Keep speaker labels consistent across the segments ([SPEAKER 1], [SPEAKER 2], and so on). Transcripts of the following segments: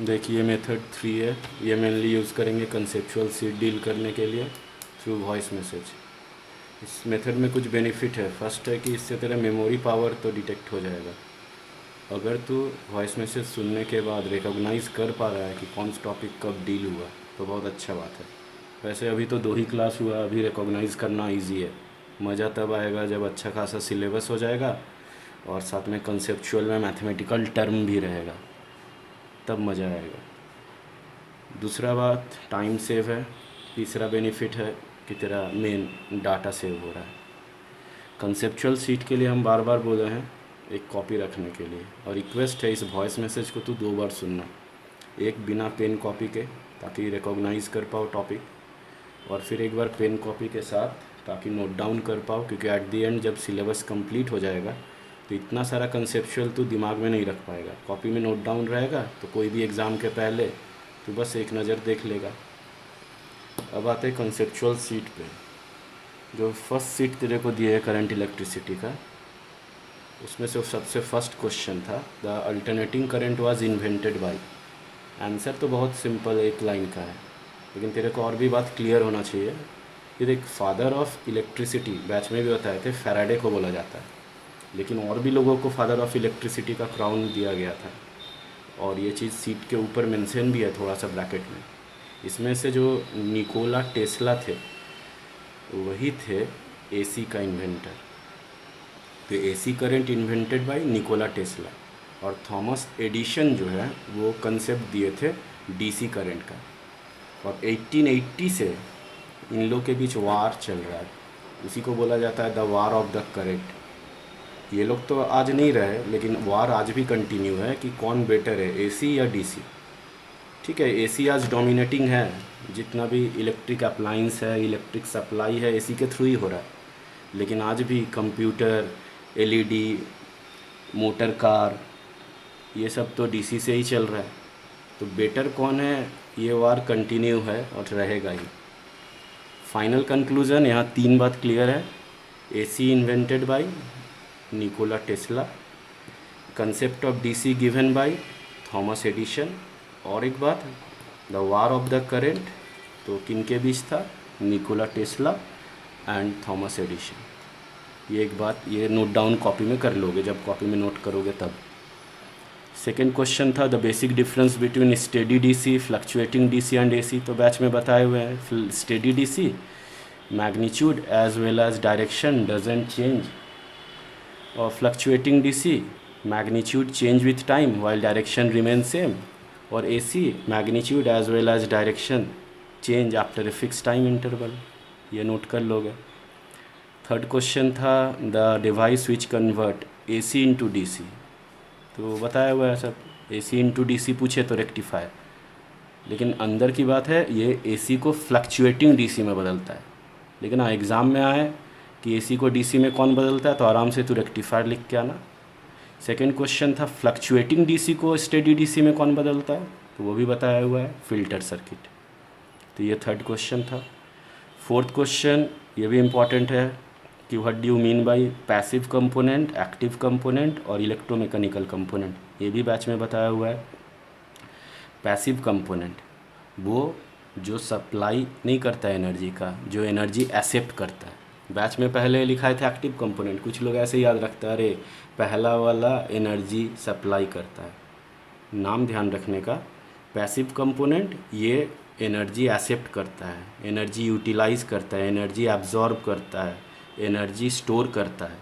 [SPEAKER 1] देखिए मेथड 3 है, ये मेनली यूज़ करेंगे कंसेप्चुअल सीट डील करने के लिए थ्रू वॉइस मैसेज। इस मेथड में कुछ बेनिफिट है। फर्स्ट है कि इससे तेरा मेमोरी पावर तो डिटेक्ट हो जाएगा। अगर तू वॉइस मैसेज सुनने के बाद रिकॉग्नाइज़ कर पा रहा है कि कौन सा टॉपिक कब डील हुआ तो बहुत अच्छा बात है। वैसे अभी तो 2 ही क्लास हुआ, अभी रिकॉग्नाइज़ करना इजी है। मज़ा तब आएगा जब अच्छा खासा सिलेबस हो जाएगा और साथ में कंसेप्चुअल में मैथमेटिकल टर्म भी रहेगा, तब मज़ा आएगा। दूसरा बात टाइम सेव है। तीसरा बेनिफिट है कि तेरा मेन डाटा सेव हो रहा है। कंसेप्चुअल सीट के लिए हम बार बार बोले हैं एक कॉपी रखने के लिए, और रिक्वेस्ट है इस वॉइस मैसेज को तू 2 बार सुनना, एक बिना पेन कॉपी के ताकि रिकॉग्नाइज़ कर पाओ टॉपिक, और फिर एक बार पेन कॉपी के साथ ताकि नोट डाउन कर पाओ, क्योंकि एट द एंड जब सिलेबस कंप्लीट हो जाएगा तो इतना सारा कंसेप्चुअल तू दिमाग में नहीं रख पाएगा। कॉपी में नोट डाउन रहेगा तो कोई भी एग्ज़ाम के पहले तू बस एक नज़र देख लेगा। अब आते हैं कंसेप्चुअल सीट पे। जो फर्स्ट सीट तेरे को दिए है करंट इलेक्ट्रिसिटी का, उसमें से सबसे फर्स्ट क्वेश्चन था the alternating current was invented by. Answer तो बहुत सिंपल एक लाइन का है, लेकिन तेरे को और भी बात क्लियर होना चाहिए। फिर एक फादर ऑफ इलेक्ट्रिसिटी बैच में भी बताए थे, फैराडे को बोला जाता है, लेकिन और भी लोगों को फादर ऑफ इलेक्ट्रिसिटी का क्राउन दिया गया था, और ये चीज़ सीट के ऊपर मेंशन भी है थोड़ा सा ब्रैकेट में। इसमें से जो निकोला टेस्ला थे वही थे एसी का इन्वेंटर। तो AC current invented by Nikola Tesla, और थॉमस एडिशन जो है वो कंसेप्ट दिए थे डीसी करंट का। और 1880 से इन लोग के बीच वार चल रहा है, उसी को बोला जाता है the war of the current. ये लोग तो आज नहीं रहे, लेकिन वार आज भी कंटिन्यू है कि कौन बेटर है, एसी या डीसी। ठीक है, एसी आज डोमिनेटिंग है, जितना भी इलेक्ट्रिक अप्लाइंस है, इलेक्ट्रिक सप्लाई है, एसी के थ्रू ही हो रहा है। लेकिन आज भी कंप्यूटर, एलईडी, मोटर कार, ये सब तो डीसी से ही चल रहा है। तो बेटर कौन है, ये वार कंटिन्यू है और रहेगा ही। फाइनल कंक्लूज़न यहाँ 3 बात क्लियर है। AC invented by Nikola Tesla, concept of DC given by Thomas Edison, और एक बात the war of the current तो किन के बीच था, Nikola Tesla and Thomas Edison. ये एक बात, ये नोट डाउन कॉपी में कर लोगे, जब कॉपी में नोट करोगे तब। सेकेंड क्वेश्चन था the basic difference between steady DC, fluctuating DC and AC. तो बैच में बताए हुए हैं steady DC magnitude as well as direction doesn't change, और fluctuating DC magnitude change with time while direction remain same, और AC magnitude as well as direction change after a fix time interval. ये note कर लोगे। Third question था the device which convert AC into DC. तो बताया हुआ है सब, एसी इंटू डीसी पूछे तो रेक्टिफायर, लेकिन अंदर की बात है ये एसी को फ्लक्चुएटिंग डीसी में बदलता है। लेकिन हाँ, एग्ज़ाम में आए कि एसी को डीसी में कौन बदलता है, तो आराम से तू रेक्टिफायर लिख के आना। सेकेंड क्वेश्चन था फ्लक्चुएटिंग डीसी को स्टेडी डीसी में कौन बदलता है, तो वो भी बताया हुआ है, फिल्टर सर्किट। तो ये थर्ड क्वेश्चन था। फोर्थ क्वेश्चन ये भी इम्पॉर्टेंट है कि what do you mean by passive component, active component और इलेक्ट्रोमैकेनिकल कंपोनेंट। ये भी बैच में बताया हुआ है। पैसिव कंपोनेंट वो जो सप्लाई नहीं करता है एनर्जी का, जो एनर्जी एक्सेप्ट करता है। बैच में पहले लिखाए थे एक्टिव कंपोनेंट, कुछ लोग ऐसे याद रखते हैं, अरे पहला वाला एनर्जी सप्लाई करता है। नाम ध्यान रखने का, पैसिव कंपोनेंट ये एनर्जी एक्सेप्ट करता है, एनर्जी यूटिलाइज करता है, एनर्जी एब्जॉर्ब करता है, एनर्जी स्टोर करता है।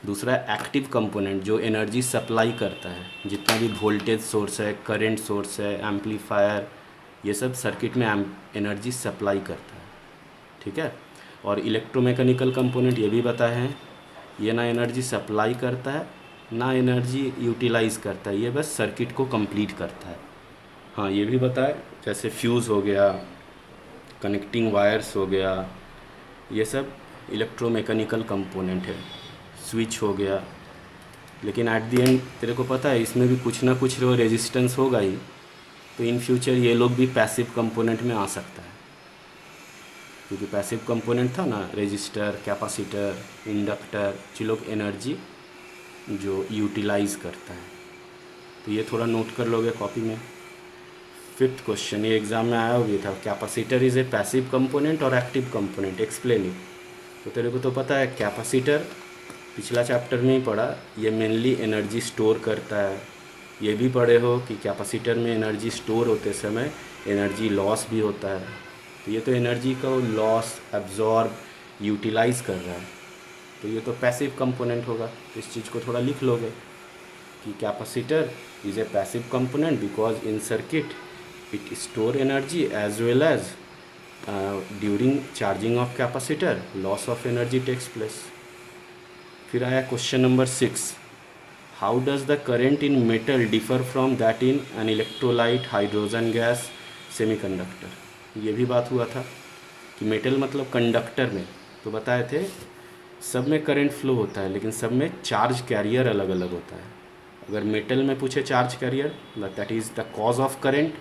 [SPEAKER 1] दूसरा एक्टिव कंपोनेंट जो एनर्जी सप्लाई करता है, जितना भी वोल्टेज सोर्स है, करंट सोर्स है, एम्पलीफायर, ये सब सर्किट में एनर्जी सप्लाई करता है। ठीक है। और इलेक्ट्रोमैकेनिकल कंपोनेंट ये भी बताए हैं, ये ना एनर्जी सप्लाई करता है ना एनर्जी यूटिलाइज करता है, ये बस सर्किट को कंप्लीट करता है। हाँ, ये भी बताए जैसे फ्यूज़ हो गया, कनेक्टिंग वायर्स हो गया, ये सब इलेक्ट्रोमैकेनिकल कंपोनेंट है। स्विच हो गया, लेकिन एट द एंड तेरे को पता है इसमें भी कुछ ना कुछ रेजिस्टेंस होगा ही, तो इन फ्यूचर ये लोग भी पैसिव कंपोनेंट में आ सकता है, क्योंकि पैसिव कंपोनेंट था ना, रेजिस्टर, कैपेसिटर, इंडक्टर, जो लोग एनर्जी जो यूटिलाइज करता है। तो ये थोड़ा नोट कर लोगे कॉपी में। फिफ्थ क्वेश्चन, ये एग्जाम में आया हुआ था, capacitor is a passive component और एक्टिव कंपोनेंट, एक्सप्लेन इट। तो तेरे को तो पता है कैपेसिटर पिछला चैप्टर में ही पढ़ा, ये मेनली एनर्जी स्टोर करता है। ये भी पढ़े हो कि कैपेसिटर में एनर्जी स्टोर होते समय एनर्जी लॉस भी होता है। तो ये तो एनर्जी का लॉस, एब्जॉर्ब, यूटिलाइज कर रहा है, तो ये तो पैसिव कंपोनेंट होगा। तो इस चीज़ को थोड़ा लिख लोगे कि capacitor is a passive component because in circuit it store energy as well as during charging of capacitor loss of energy takes place. फिर आया question number 6, how does the current in metal differ from that in an electrolyte, hydrogen gas, semiconductor. ये भी बात हुआ था कि metal मतलब conductor में, तो बताए थे सब में करंट फ्लो होता है लेकिन सब में चार्ज कैरियर अलग अलग होता है। अगर मेटल में पूछे charge carrier that is the cause of current,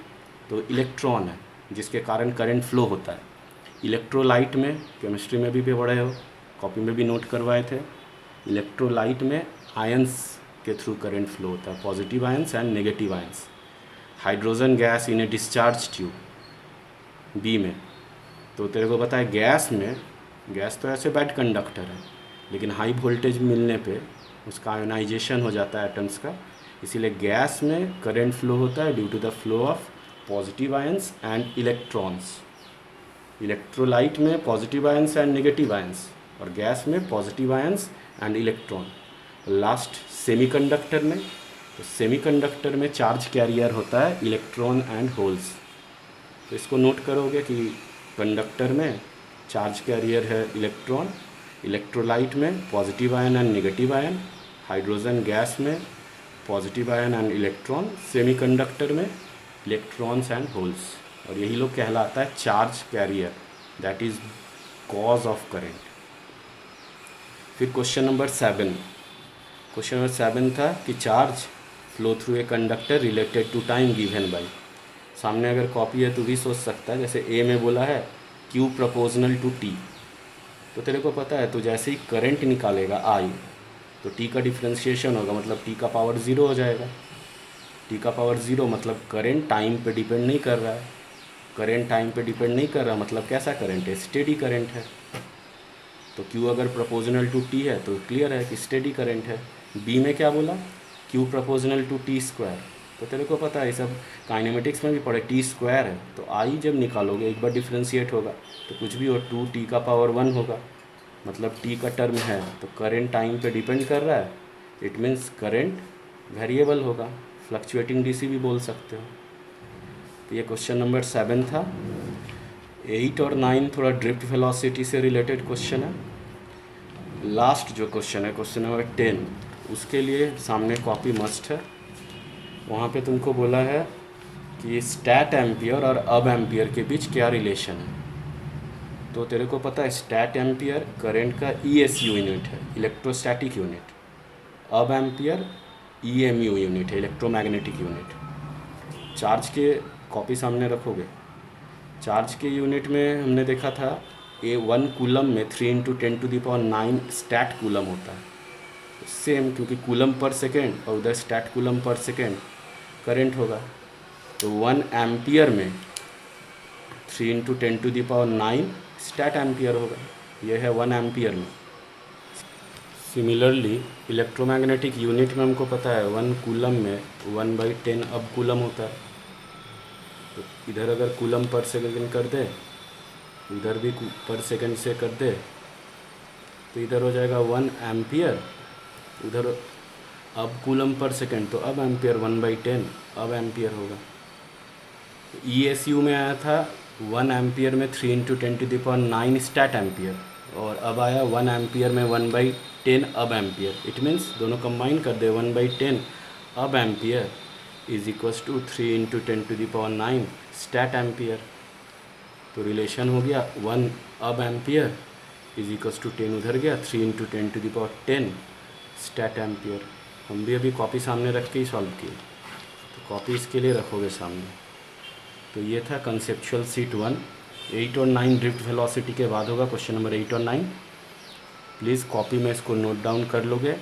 [SPEAKER 1] तो इलेक्ट्रॉन है जिसके कारण करंट फ्लो होता है। इलेक्ट्रोलाइट में, केमिस्ट्री में भी पढ़े हो, कॉपी में भी नोट करवाए थे, इलेक्ट्रोलाइट में आयंस के थ्रू करंट फ्लो होता है, positive ions and negative ions. Hydrogen gas in a discharge tube B में, तो तेरे को पता है गैस में, गैस तो ऐसे बैड कंडक्टर है लेकिन हाई वोल्टेज मिलने पे उसका आयोनाइजेशन हो जाता है एटम्स का, इसीलिए गैस में करंट फ्लो होता है due to the flow of positive ions and electrons. Electrolyte में positive ions and negative ions और गैस में positive ions and electron. Last semiconductor में, तो सेमीकंडक्टर में चार्ज कैरियर होता है इलेक्ट्रॉन एंड होल्स। तो इसको नोट करोगे कि कंडक्टर में चार्ज कैरियर है इलेक्ट्रॉन, इलेक्ट्रोलाइट में positive ion and negative ion, hydrogen gas में positive ion and electron, semiconductor में इलेक्ट्रॉन्स एंड होल्स। और यही लोग कहलाता है charge carrier, that is cause of current. फिर क्वेश्चन नंबर 7, क्वेश्चन नंबर 7 था कि charge flow through a conductor related to time given by. सामने अगर कॉपी है तो भी सोच सकता है, जैसे ए में बोला है Q प्रोपोर्शनल टू T, तो तेरे को पता है तो जैसे ही करंट निकालेगा I, तो T का डिफ्रेंशिएशन होगा, मतलब T का पावर 0 हो जाएगा। T का पावर 0 मतलब करंट टाइम पे डिपेंड नहीं कर रहा है, करंट टाइम पे डिपेंड नहीं कर रहा मतलब कैसा करंट है, स्टेडी करंट है। तो Q अगर प्रोपोर्शनल टू T है तो क्लियर है कि स्टेडी करंट है। B में क्या बोला, Q proportional to T square, तो तेरे को पता है सब काइनेमेटिक्स में भी पढ़े, T स्क्वायर है तो I जब निकालोगे एक बार डिफ्रेंशिएट होगा तो कुछ भी हो 2T का पावर 1 होगा, मतलब T का टर्म है तो करंट टाइम पे डिपेंड कर रहा है, इट मीन्स करंट वेरिएबल होगा, फ्लक्चुएटिंग DC भी बोल सकते हो। तो ये क्वेश्चन नंबर 7 था। 8 और 9 थोड़ा ड्रिफ्ट वेलोसिटी से रिलेटेड क्वेश्चन है। लास्ट जो क्वेश्चन है क्वेश्चन नंबर 10, उसके लिए सामने कॉपी मस्ट है। वहाँ पे तुमको बोला है कि स्टैट एम्पियर और अब एम्पियर के बीच क्या रिलेशन है। तो तेरे को पता है स्टैट एम्पियर करंट का ESU यूनिट है, इलेक्ट्रोस्टैटिक यूनिट। अब एम्पियर EMU यूनिट है, इलेक्ट्रोमैग्नेटिक यूनिट। चार्ज के कॉपी सामने रखोगे, चार्ज के यूनिट में हमने देखा था 1 कूलम में 3 × 10⁹ स्टैट कूलम होता है। सेम, क्योंकि कूलम पर सेकेंड और उधर स्टैट कूलम पर सेकेंड करंट होगा, तो 1 एम्पियर में 3 × 10⁹ स्टैट एम्पियर होगा, यह है 1 एम्पियर में। सिमिलरली इलेक्ट्रोमैग्नेटिक यूनिट में हमको पता है 1 कूलम में 1/10 अब कूलम होता है। तो इधर अगर कूलम पर सेकेंड कर दे, इधर भी पर सेकेंड से कर दे, तो इधर हो जाएगा 1 एम्पियर, उधर अब कूलम पर सेकेंड तो अब एम्पियर 1/10 अब एम्पियर होगा। ESU में आया था 1 एम्पियर में 3 × 10⁹ स्टैट एम्पियर, और अब आया 1 एम्पियर में 1/10 अब एम्पियर। इट मीन्स दोनों कंबाइन कर दे, 1/10 abampere is equals to 3 × 10⁹ stat ampere. तो रिलेशन हो गया 1 अब एम्पियर इज इक्वल्स टू 10 उधर गया, 3 × 10⁻10 स्टैट एम्पियर। हम भी अभी कॉपी सामने रख के ही सॉल्व किए, तो कॉपी इसके लिए रखोगे सामने। तो ये था कंसेप्चुअल सीट 1। 8 और 9 ड्रिफ्ट वेलोसिटी के बाद होगा क्वेश्चन नंबर 8 और 9। प्लीज़ कॉपी में इसको नोट डाउन कर लोगे।